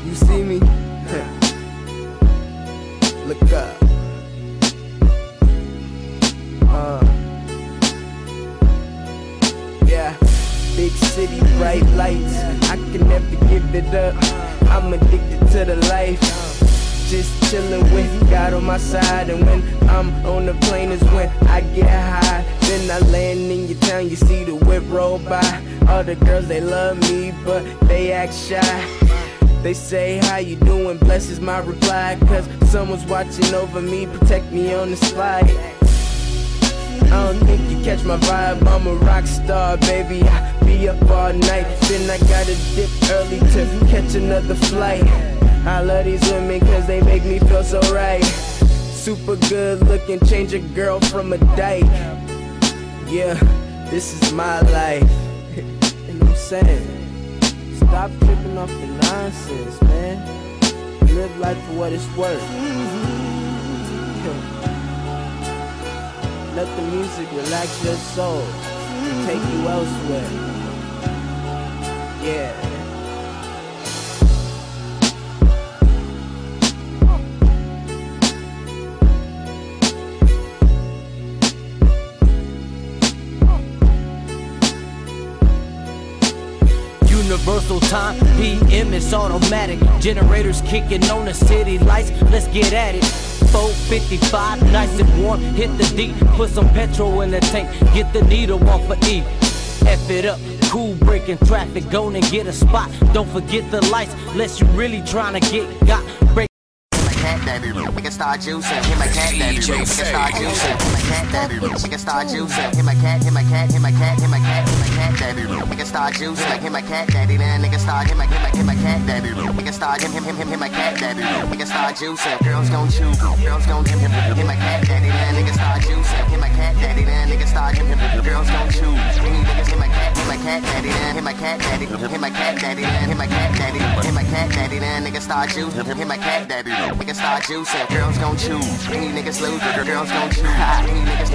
You see me? Look up. Yeah, big city, bright lights. I can never give it up. I'm addicted to the life. Just chillin' with God on my side. And when I'm on the plane is when I get high. Then I land in your town, you see the whip roll by. All the girls, they love me, but they act shy. They say, how you doing? Bless is my reply. Cause someone's watching over me, protect me on the slide. I don't think you catch my vibe, I'm a rock star, baby. I be up all night, then I gotta dip early to catch another flight. I love these women cause they make me feel so right. Super good looking, change a girl from a dyke. Yeah, this is my life. And I'm saying, stop tripping off the nonsense, man. Live life for what it's worth. Let the music relax your soul and take you elsewhere. Yeah. Universal time, PM, it's automatic. Generators kicking on the city lights, let's get at it. 455, nice and warm, hit the D, put some petrol in the tank, get the needle off of E. F it up, cool breaking traffic, go and get a spot. Don't forget the lights, unless you really trying to get got. Break Daddy, we can start juicing. Hit my cat, daddy. We can start juicing. Hit my cat, daddy. We can start juicing. Hit my cat, hit my cat, hit my cat, hit my cat, hit my cat, daddy. We can start juicing. Like hit my cat, daddy. Then nigga start hit my cat, daddy. We can start hit my cat, daddy. We can start juicing. Girls gon' chew. Girls gon' hit my cat, daddy. Then nigga start juicing. Hit my cat, daddy. Then nigga start girls gon' chew. Niggas hit my cat, daddy. Then hit my cat, daddy. Hit my cat, daddy. Then hit my cat, daddy. Hit my cat, daddy. Then nigga start juicing. Hit my cat, daddy. We can start juicing. Girls gon' choose. Any niggas lose, girls gon' choose. Any niggas